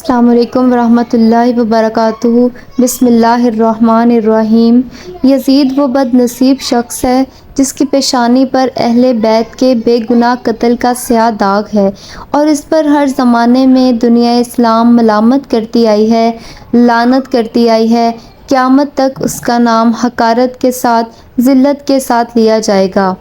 السلام علیکم ورحمۃ اللہ وبرکاتہ۔ بسم اللہ الرحمن الرحیم۔ یزید وہ بد نصیب شخص ہے جس کی پیشانی پر اہل بیت کے بے گناہ قتل کا سیاہ داغ ہے، اور اس پر ہر زمانے میں دنیا اسلام ملامت کرتی آئی ہے، لعنت کرتی آئی ہے۔ قیامت تک اس کا نام حقارت کے ساتھ، ذلت کے ساتھ لیا جائے گا۔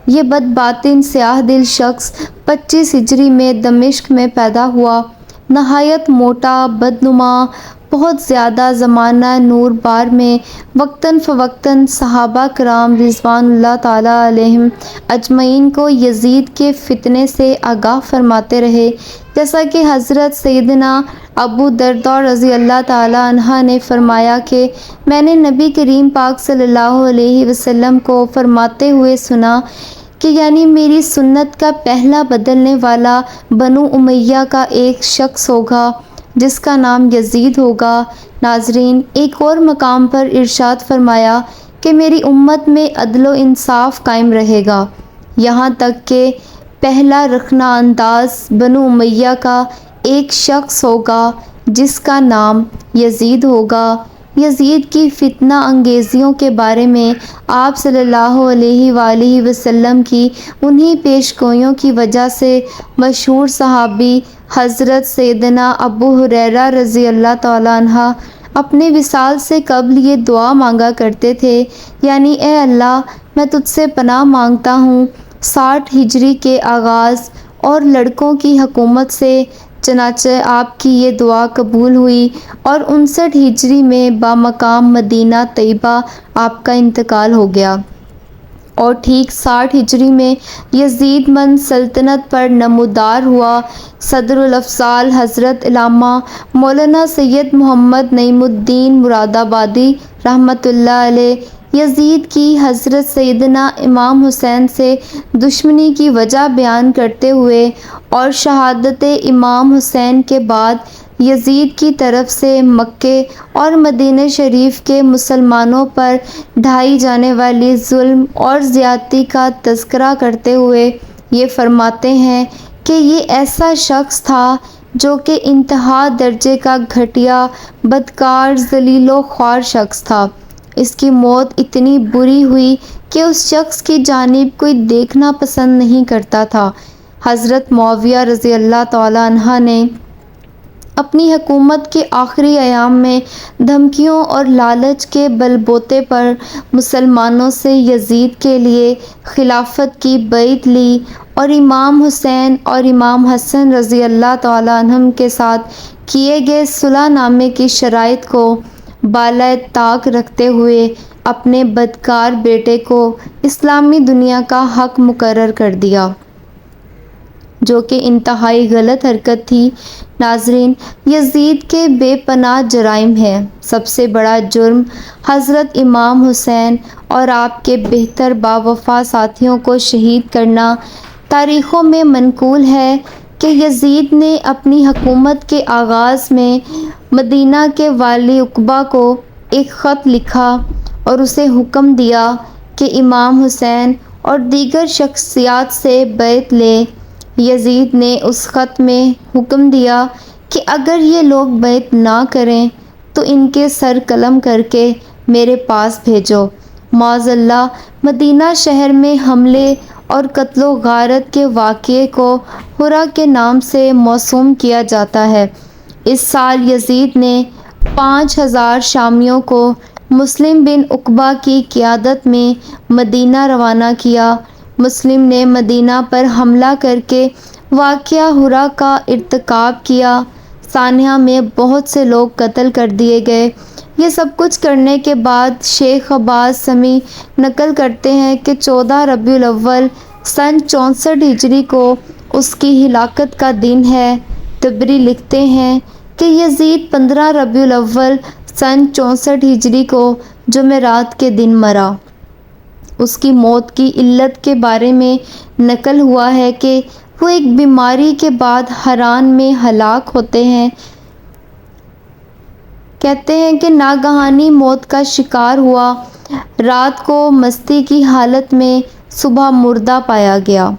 یہ بد باطن سیاہ دل شخص 25 ہجری میں دمشق میں پیدا ہوا۔ نہایت موٹا، بدنما، بہت زیادہ زمانہ نور بار میں وقتاً فوقتاً صحابہ کرام رضوان اللہ تعالیٰ علیہم اجمعین کو یزید کے فتنے سے آگاہ فرماتے رہے، جیسا کہ حضرت سیدنا ابو درداء رضی اللہ تعالیٰ عنہ نے فرمایا کہ میں نے نبی کریم پاک صلی اللہ علیہ وسلم کو فرماتے ہوئے سنا کہ یعنی میری سنت کا پہلا بدلنے والا بنو امیہ کا ایک شخص ہوگا جس کا نام یزید ہوگا۔ ناظرین، ایک اور مقام پر ارشاد فرمایا کہ میری امت میں عدل و انصاف قائم رہے گا، یہاں تک کہ پہلا رخنہ انداز بنو امیہ کا ایک شخص ہوگا جس کا نام یزید ہوگا۔ یزید کی فتنہ انگیزیوں کے بارے میں آپ صلی اللہ علیہ وآلہ وسلم کی انہی پیش گوئیوں کی وجہ سے مشہور صحابی حضرت سیدنا ابو ہریرہ رضی اللہ تعالیٰ عنہ اپنے وصال سے قبل یہ دعا مانگا کرتے تھے، یعنی اے اللہ، میں تجھ سے پناہ مانگتا ہوں 60 ہجری کے آغاز اور لڑکوں کی حکومت سے۔ چنانچہ آپ کی یہ دعا قبول ہوئی اور 59 ہجری میں بامقام مدینہ طیبہ آپ کا انتقال ہو گیا، اور ٹھیک 60 ہجری میں یزید من سلطنت پر نمودار ہوا۔ صدر الافضال حضرت علامہ مولانا سید محمد نعیم الدین مرادآبادی رحمۃ اللہ علیہ یزید کی حضرت سیدنا امام حسین سے دشمنی کی وجہ بیان کرتے ہوئے اور شہادت امام حسین کے بعد یزید کی طرف سے مکے اور مدینہ شریف کے مسلمانوں پر ڈھائی جانے والی ظلم اور زیادتی کا تذکرہ کرتے ہوئے یہ فرماتے ہیں کہ یہ ایسا شخص تھا جو کہ انتہا درجے کا گھٹیا، بدکار، ذلیل و خوار شخص تھا۔ اس کی موت اتنی بری ہوئی کہ اس شخص کی جانب کوئی دیکھنا پسند نہیں کرتا تھا۔ حضرت معاویہ رضی اللہ تعالیٰ عنہ نے اپنی حکومت کے آخری ایام میں دھمکیوں اور لالچ کے بل بوتے پر مسلمانوں سے یزید کے لیے خلافت کی بیعت لی، اور امام حسین اور امام حسن رضی اللہ تعالیٰ عنہم کے ساتھ کیے گئے صلح نامے کی شرائط کو بالائے طاق رکھتے ہوئے اپنے بدکار بیٹے کو اسلامی دنیا کا حق مقرر کر دیا، جو کہ انتہائی غلط حرکت تھی۔ ناظرین، یزید کے بے پناہ جرائم ہیں۔ سب سے بڑا جرم حضرت امام حسین اور آپ کے بہتر باوفا ساتھیوں کو شہید کرنا۔ تاریخوں میں منقول ہے کہ یزید نے اپنی حکومت کے آغاز میں مدینہ کے والی عقبہ کو ایک خط لکھا اور اسے حکم دیا کہ امام حسین اور دیگر شخصیات سے بیعت لے۔ یزید نے اس خط میں حکم دیا کہ اگر یہ لوگ بیعت نہ کریں تو ان کے سر قلم کر کے میرے پاس بھیجو۔ معاذ اللہ، مدینہ شہر میں حملے اور قتل و غارت کے واقعے کو ہرا کے نام سے موسوم کیا جاتا ہے۔ اس سال یزید نے 5000 شامیوں کو مسلم بن عقبہ کی قیادت میں مدینہ روانہ کیا۔ مسلم نے مدینہ پر حملہ کر کے واقعہ ہرا کا ارتکاب کیا۔ سانحہ میں بہت سے لوگ قتل کر دیے گئے۔ یہ سب کچھ کرنے کے بعد شیخ عباس سمی نقل کرتے ہیں کہ 14 ربیع الاول سن 64 ہجری کو اس کی ہلاکت کا دن ہے۔ طبری لکھتے ہیں کہ یزید 15 ربیع الاول سن 64 ہجری کو جمعرات کے دن مرا۔ اس کی موت کی علت کے بارے میں نقل ہوا ہے کہ وہ ایک بیماری کے بعد حران میں ہلاک ہوتے ہیں۔ کہتے ہیں کہ ناگہانی موت کا شکار ہوا، رات کو مستی کی حالت میں صبح مردہ پایا گیا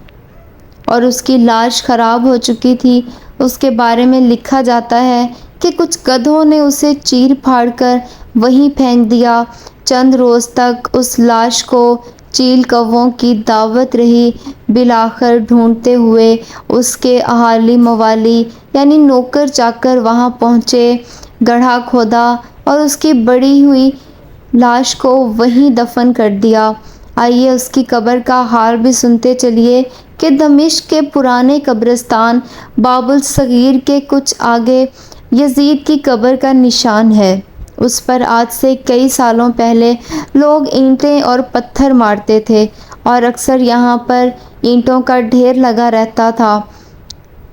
اور اس کی لاش خراب ہو چکی تھی۔ اس کے بارے میں لکھا جاتا ہے کہ کچھ گدھوں نے اسے چیر پھاڑ کر وہیں پھینک دیا۔ چند روز تک اس لاش کو چیل کووں کی دعوت رہی۔ بالآخر ڈھونڈتے ہوئے اس کے اہالی موالی یعنی نوکر چاکر وہاں پہنچے، گڑھا کھودا اور اس کی بڑھی ہوئی لاش کو وہیں دفن کر دیا۔ آئیے اس کی قبر کا حال بھی سنتے چلیے کہ دمشق کے پرانے قبرستان باب الصغیر کے کچھ آگے یزید کی قبر کا نشان ہے۔ اس پر آج سے کئی سالوں پہلے لوگ اینٹیں اور پتھر مارتے تھے اور اکثر یہاں پر اینٹوں کا ڈھیر لگا رہتا تھا۔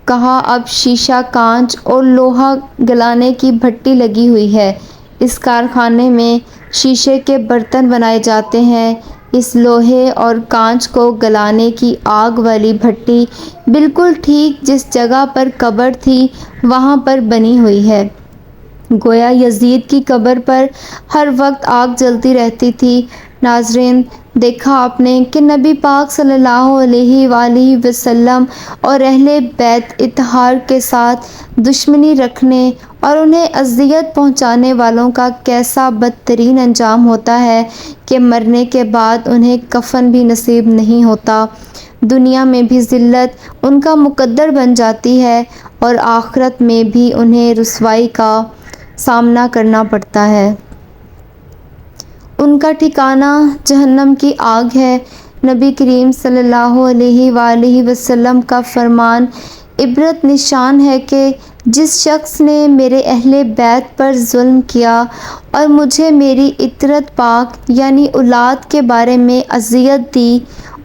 کہاں اب شیشہ، کانچ اور لوہا گلانے کی بھٹی لگی ہوئی ہے۔ اس کارخانے میں شیشے کے برتن بنائے جاتے ہیں۔ اس لوہے اور کانچ کو گلانے کی آگ والی بھٹی بالکل ٹھیک جس جگہ پر قبر تھی وہاں پر بنی ہوئی ہے۔ گویا یزید کی قبر پر ہر وقت آگ جلتی رہتی تھی۔ ناظرین، دیکھا آپ نے کہ نبی پاک صلی اللہ علیہ وآلہ وسلم اور اہل بیت اطہار کے ساتھ دشمنی رکھنے اور انہیں اذیت پہنچانے والوں کا کیسا بدترین انجام ہوتا ہے کہ مرنے کے بعد انہیں کفن بھی نصیب نہیں ہوتا، دنیا میں بھی ذلت ان کا مقدر بن جاتی ہے اور آخرت میں بھی انہیں رسوائی کا سامنا کرنا پڑتا ہے۔ ان کا ٹھکانہ جہنم کی آگ ہے۔ نبی کریم صلی اللہ علیہ وآلہ وسلم کا فرمان عبرت نشان ہے کہ جس شخص نے میرے اہل بیت پر ظلم کیا اور مجھے میری عترت پاک یعنی اولاد کے بارے میں اذیت دی،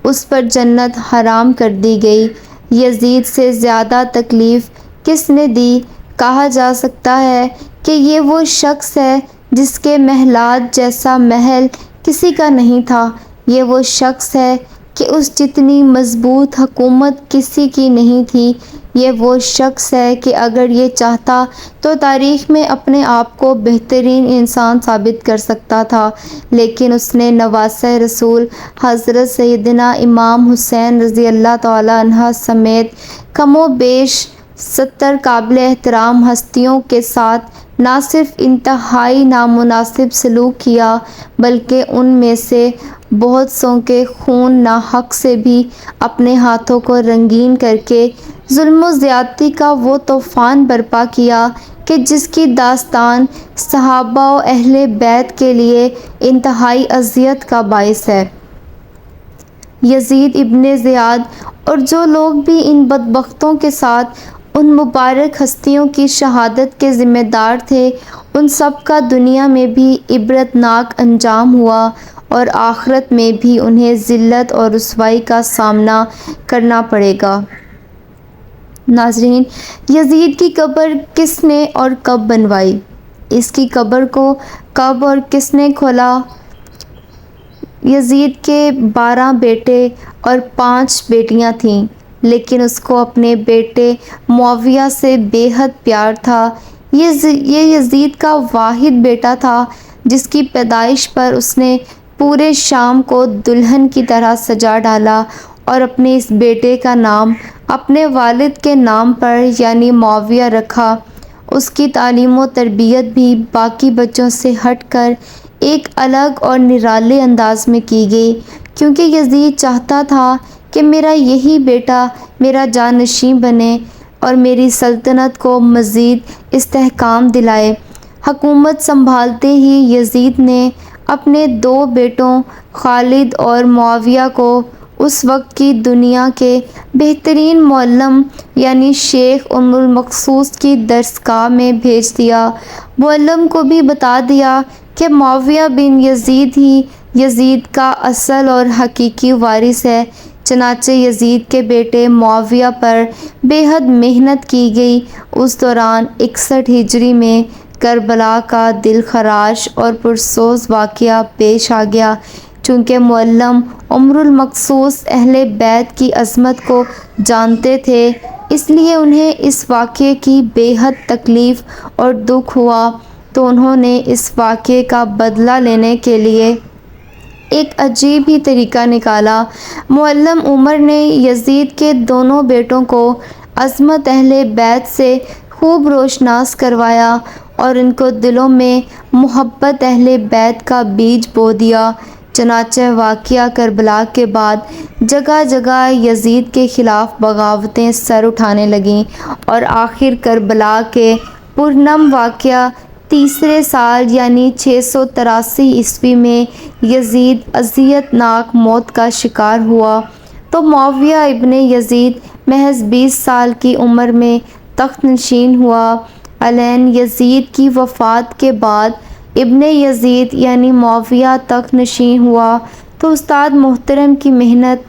اس پر جنت حرام کر دی گئی۔ یزید سے زیادہ تکلیف کس نے دی؟ کہا جا سکتا ہے کہ یہ وہ شخص ہے جس کے محلات جیسا محل کسی کا نہیں تھا۔ یہ وہ شخص ہے کہ اس جتنی مضبوط حکومت کسی کی نہیں تھی۔ یہ وہ شخص ہے کہ اگر یہ چاہتا تو تاریخ میں اپنے آپ کو بہترین انسان ثابت کر سکتا تھا، لیکن اس نے نواسہ رسول حضرت سیدنا امام حسین رضی اللہ تعالیٰ عنہ سمیت کم و بیش 70 قابل احترام ہستیوں کے ساتھ نہ صرف انتہائی نامناسب سلوک کیا بلکہ ان میں سے بہت سوں کے خون ناحق سے بھی اپنے ہاتھوں کو رنگین کر کے ظلم و زیادتی کا وہ طوفان برپا کیا کہ جس کی داستان صحابہ و اہل بیت کے لیے انتہائی اذیت کا باعث ہے۔ یزید ابن زیاد اور جو لوگ بھی ان بدبختوں کے ساتھ ان مبارک ہستیوں کی شہادت کے ذمہ دار تھے، ان سب کا دنیا میں بھی عبرتناک انجام ہوا اور آخرت میں بھی انہیں ذلت اور رسوائی کا سامنا کرنا پڑے گا۔ ناظرین، یزید کی قبر کس نے اور کب بنوائی؟ اس کی قبر کو کب اور کس نے کھولا؟ یزید کے 12 بیٹے اور 5 بیٹیاں تھیں، لیکن اس کو اپنے بیٹے معاویہ سے بے حد پیار تھا۔ یہ یزید کا واحد بیٹا تھا جس کی پیدائش پر اس نے پورے شام کو دلہن کی طرح سجا ڈالا اور اپنے اس بیٹے کا نام اپنے والد کے نام پر یعنی معاویہ رکھا۔ اس کی تعلیم و تربیت بھی باقی بچوں سے ہٹ کر ایک الگ اور نرالے انداز میں کی گئی، کیونکہ یزید چاہتا تھا کہ میرا یہی بیٹا میرا جانشین بنے اور میری سلطنت کو مزید استحکام دلائے۔ حکومت سنبھالتے ہی یزید نے اپنے 2 بیٹوں خالد اور معاویہ کو اس وقت کی دنیا کے بہترین معلم یعنی شیخ ام المقصوص کی درسگاہ میں بھیج دیا۔ معلم کو بھی بتا دیا کہ معاویہ بن یزید ہی یزید کا اصل اور حقیقی وارث ہے۔ چنانچہ یزید کے بیٹے معاویہ پر بے حد محنت کی گئی۔ اس دوران 61 ہجری میں کربلا کا دلخراش اور پرسوز واقعہ پیش آ گیا۔ چونکہ معلم عمر المقصوص اہل بیت کی عظمت کو جانتے تھے، اس لیے انہیں اس واقعے کی بے حد تکلیف اور دکھ ہوا، تو انہوں نے اس واقعے کا بدلہ لینے کے لیے ایک عجیب ہی طریقہ نکالا۔ معلم عمر نے یزید کے دونوں بیٹوں کو عظمت اہل بیت سے خوب روشناس کروایا اور ان کو دلوں میں محبت اہل بیت کا بیج بو دیا۔ چنانچہ واقعہ کربلا کے بعد جگہ جگہ یزید کے خلاف بغاوتیں سر اٹھانے لگیں اور آخر کربلا کے پرنم واقعہ تیسرے سال یعنی 683 عیسوی میں یزید اذیت ناک موت کا شکار ہوا تو معاویہ ابن یزید محض 20 سال کی عمر میں تخت نشین ہوا۔ علیہ یزید کی وفات کے بعد ابن یزید یعنی معاویہ تخت نشین ہوا تو استاد محترم کی محنت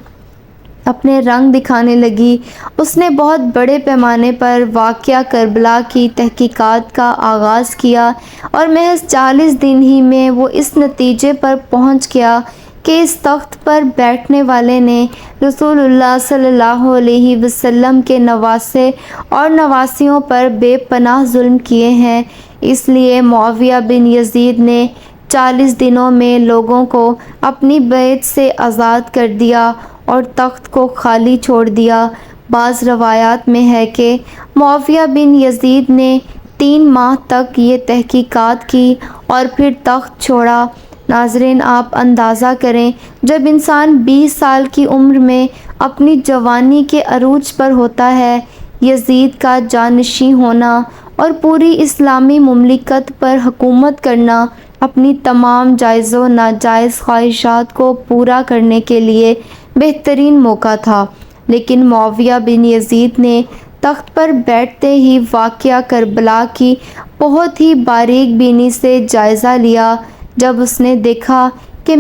اپنے رنگ دکھانے لگی۔ اس نے بہت بڑے پیمانے پر واقعہ کربلا کی تحقیقات کا آغاز کیا اور محض 40 دن ہی میں وہ اس نتیجے پر پہنچ گیا کہ اس تخت پر بیٹھنے والے نے رسول اللہ صلی اللہ علیہ وسلم کے نواسے اور نواسیوں پر بے پناہ ظلم کیے ہیں۔ اس لیے معاویہ بن یزید نے 40 دنوں میں لوگوں کو اپنی بیعت سے آزاد کر دیا اور تخت کو خالی چھوڑ دیا۔ بعض روایات میں ہے کہ معاویہ بن یزید نے 3 ماہ تک یہ تحقیقات کی اور پھر تخت چھوڑا۔ ناظرین، آپ اندازہ کریں، جب انسان 20 سال کی عمر میں اپنی جوانی کے عروج پر ہوتا ہے، یزید کا جانشین ہونا اور پوری اسلامی مملکت پر حکومت کرنا اپنی تمام جائز و ناجائز خواہشات کو پورا کرنے کے لیے بہترین موقع تھا، لیکن معاویہ بن یزید نے تخت پر بیٹھتے ہی واقعہ کربلا کی بہت ہی باریک بینی سے جائزہ لیا۔ جب اس نے دیکھا کہ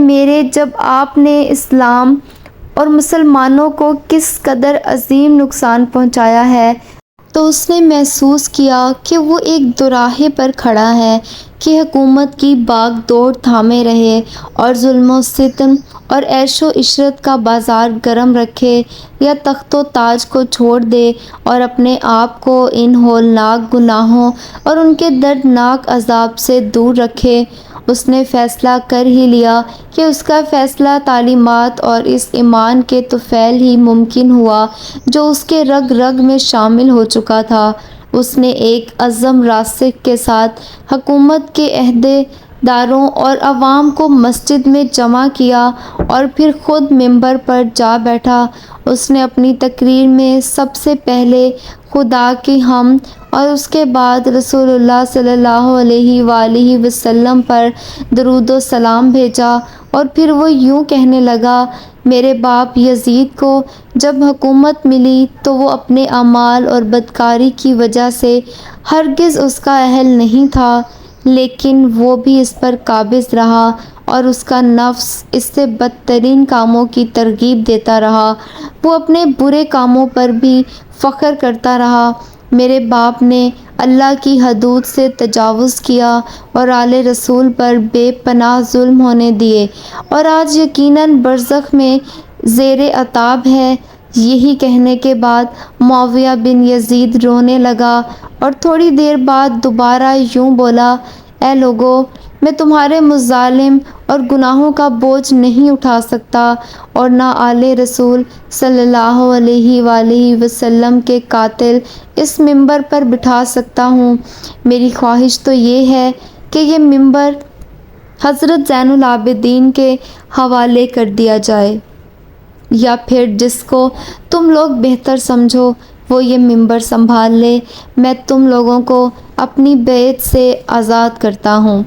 جب آپ نے اسلام اور مسلمانوں کو کس قدر عظیم نقصان پہنچایا ہے تو اس نے محسوس کیا کہ وہ ایک دوراہے پر کھڑا ہے کہ حکومت کی باغ دوڑ تھامے رہے اور ظلم و ستم اور عیش و عشرت کا بازار گرم رکھے، یا تخت و تاج کو چھوڑ دے اور اپنے آپ کو ان ہولناک گناہوں اور ان کے دردناک عذاب سے دور رکھے۔ اس نے فیصلہ کر ہی لیا کہ اس کا فیصلہ تعلیمات اور اس ایمان کے طفیل ہی ممکن ہوا جو اس کے رگ رگ میں شامل ہو چکا تھا۔ اس نے ایک عزم راسخ کے ساتھ حکومت کے عہدے داروں اور عوام کو مسجد میں جمع کیا اور پھر خود ممبر پر جا بیٹھا۔ اس نے اپنی تقریر میں سب سے پہلے خدا کی حمد اور اس کے بعد رسول اللہ صلی اللہ علیہ وآلہ وسلم پر درود و سلام بھیجا اور پھر وہ یوں کہنے لگا، میرے باپ یزید کو جب حکومت ملی تو وہ اپنے اعمال اور بدکاری کی وجہ سے ہرگز اس کا اہل نہیں تھا، لیکن وہ بھی اس پر قابض رہا اور اس کا نفس اس سے بدترین کاموں کی ترغیب دیتا رہا۔ وہ اپنے برے کاموں پر بھی فخر کرتا رہا۔ میرے باپ نے اللہ کی حدود سے تجاوز کیا اور آل رسول پر بے پناہ ظلم ہونے دیے اور آج یقیناً برزخ میں زیر عتاب ہے۔ یہی کہنے کے بعد معاویہ بن یزید رونے لگا اور تھوڑی دیر بعد دوبارہ یوں بولا، اے لوگو، میں تمہارے مظالم اور گناہوں کا بوجھ نہیں اٹھا سکتا اور نہ آل رسول صلی اللہ علیہ وآلہ وسلم کے قاتل اس ممبر پر بٹھا سکتا ہوں۔ میری خواہش تو یہ ہے کہ یہ ممبر حضرت زین العابدین کے حوالے کر دیا جائے، یا پھر جس کو تم لوگ بہتر سمجھو وہ یہ ممبر سنبھال لے۔ میں تم لوگوں کو اپنی بیعت سے آزاد کرتا ہوں۔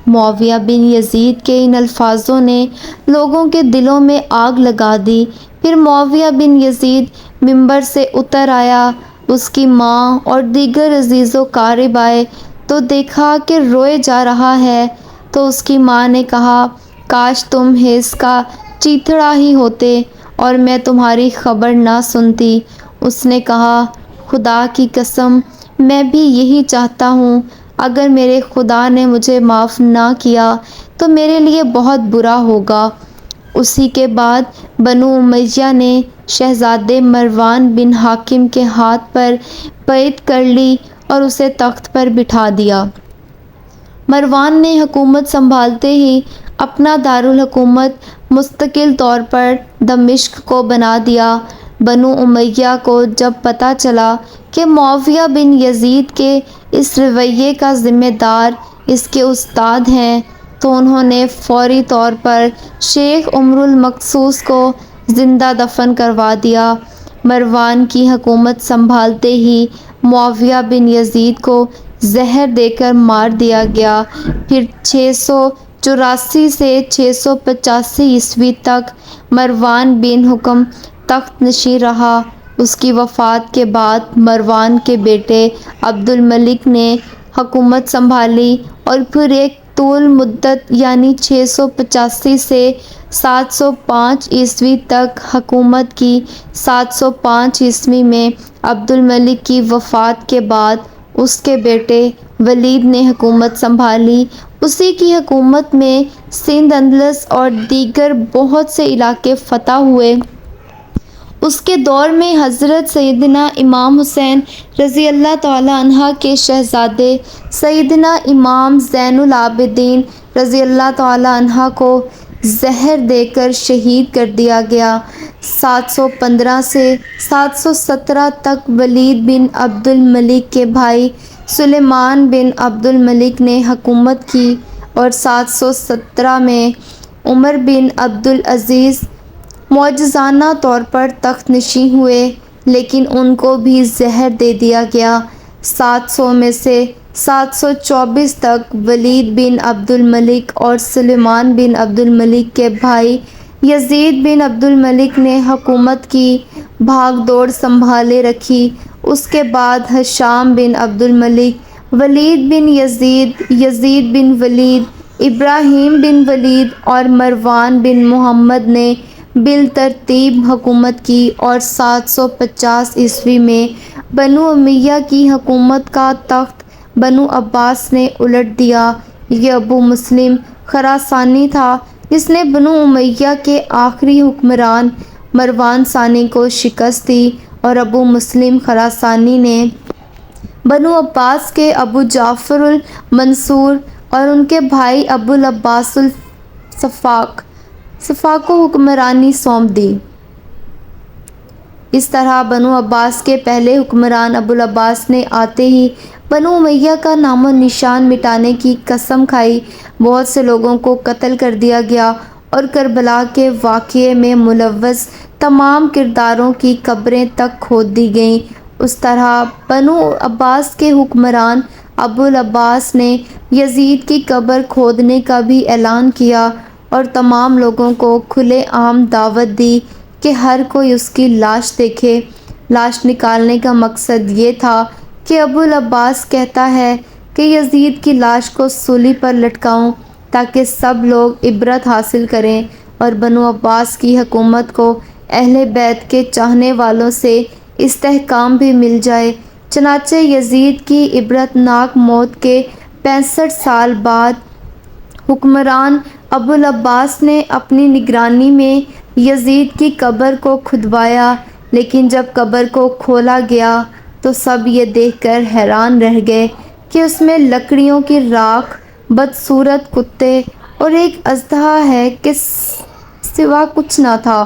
معاویہ بن یزید کے ان الفاظوں نے لوگوں کے دلوں میں آگ لگا دی۔ پھر معاویہ بن یزید ممبر سے اتر آیا۔ اس کی ماں اور دیگر عزیز و قارب آئے تو دیکھا کہ روئے جا رہا ہے، تو اس کی ماں نے کہا، کاش تم اس کا چیتھڑا ہی ہوتے اور میں تمہاری خبر نہ سنتی۔ اس نے کہا، خدا کی قسم، میں بھی یہی چاہتا ہوں۔ اگر میرے خدا نے مجھے معاف نہ کیا تو میرے لیے بہت برا ہوگا۔ اسی کے بعد بنو امیہ نے شہزادے مروان بن حاکم کے ہاتھ پر بیعت کر لی اور اسے تخت پر بٹھا دیا۔ مروان نے حکومت سنبھالتے ہی اپنا دارالحکومت مستقل طور پر دمشق کو بنا دیا۔ بنو امیہ کو جب پتہ چلا کہ معاویہ بن یزید کے اس رویے کا ذمہ دار اس کے استاد ہیں، تو انہوں نے فوری طور پر شیخ عمر المقصوص کو زندہ دفن کروا دیا۔ مروان کی حکومت سنبھالتے ہی معاویہ بن یزید کو زہر دے کر مار دیا گیا۔ پھر 684 سے 685 تک مروان بن حکم تخت نشین رہا۔ اس کی وفات کے بعد مروان کے بیٹے عبد الملک نے حکومت سنبھالی اور پھر ایک طول مدت یعنی 685 سے 705 تک حکومت کی۔ 705 میں عبد الملک کی وفات کے بعد اس کے بیٹے ولید نے حکومت سنبھالی۔ اسی کی حکومت میں سندھ، اندلس اور دیگر بہت سے علاقے فتح ہوئے۔ اس کے دور میں حضرت سیدنا امام حسین رضی اللہ تعالیٰ عنہ کے شہزادے سیدنا امام زین العابدین رضی اللہ تعالیٰ عنہ کو زہر دے کر شہید کر دیا گیا۔ 715 سے 717 تک ولید بن عبد الملک کے بھائی سلیمان بن عبد الملک نے حکومت کی اور 717 میں عمر بن عبد العزیز معجزانہ طور پر تخت نشین ہوئے، لیکن ان کو بھی زہر دے دیا گیا۔ 700 میں سے 724 تک ولید بن عبد الملک اور سلیمان بن عبد الملک کے بھائی یزید بن عبد الملک نے حکومت کی بھاگ دوڑ سنبھالے رکھی۔ اس کے بعد ہشام بن عبد الملک، ولید بن یزید، یزید بن ولید، ابراہیم بن ولید اور مروان بن محمد نے بالترتیب حکومت کی اور 750 میں بنو امیہ کی حکومت کا تخت بنو عباس نے الٹ دیا۔ یہ ابو مسلم خراسانی تھا جس نے بنو امیہ کے آخری حکمران مروان ثانی کو شکست دی، اور ابو مسلم خراسانی نے بنو عباس کے ابو جعفر المنصور اور ان کے بھائی ابو العباس الصفاق کو حکمرانی سونپ دی۔ اس طرح بنو عباس کے پہلے حکمران ابو العباس نے آتے ہی بنو امیہ کا نام و نشان مٹانے کی قسم کھائی۔ بہت سے لوگوں کو قتل کر دیا گیا اور کربلا کے واقعے میں ملوث تمام کرداروں کی قبریں تک کھود دی گئیں۔ اس طرح بنو عباس کے حکمران ابو العباس نے یزید کی قبر کھودنے کا بھی اعلان کیا اور تمام لوگوں کو کھلے عام دعوت دی کہ ہر کوئی اس کی لاش دیکھے۔ لاش نکالنے کا مقصد یہ تھا کہ ابو العباس کہتا ہے کہ یزید کی لاش کو سولی پر لٹکاؤں تاکہ سب لوگ عبرت حاصل کریں اور بنو عباس کی حکومت کو اہل بیت کے چاہنے والوں سے استحکام بھی مل جائے۔ چنانچہ یزید کی عبرت ناک موت کے 65 سال بعد حکمران ابو العباس نے اپنی نگرانی میں یزید کی قبر کو کھدوایا، لیکن جب قبر کو کھولا گیا تو سب یہ دیکھ کر حیران رہ گئے کہ اس میں لکڑیوں کی راکھ، بدصورت کتے اور ایک اژدہا ہے کہ سوا کچھ نہ تھا۔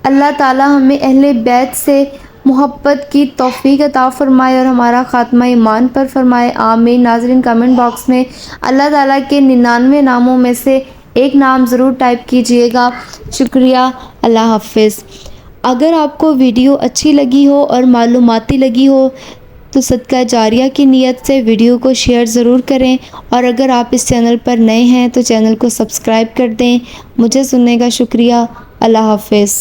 اللہ تعالیٰ ہمیں اہل بیت سے محبت کی توفیق عطا فرمائے اور ہمارا خاتمہ ایمان پر فرمائے، آمین۔ ناظرین، کمنٹ باکس میں اللہ تعالیٰ کے 99 ناموں میں سے ایک نام ضرور ٹائپ کیجئے گا۔ شکریہ، اللہ حافظ۔ اگر آپ کو ویڈیو اچھی لگی ہو اور معلوماتی لگی ہو تو صدقہ جاریہ کی نیت سے ویڈیو کو شیئر ضرور کریں، اور اگر آپ اس چینل پر نئے ہیں تو چینل کو سبسکرائب کر دیں۔ مجھے سننے کا شکریہ، اللہ حافظ۔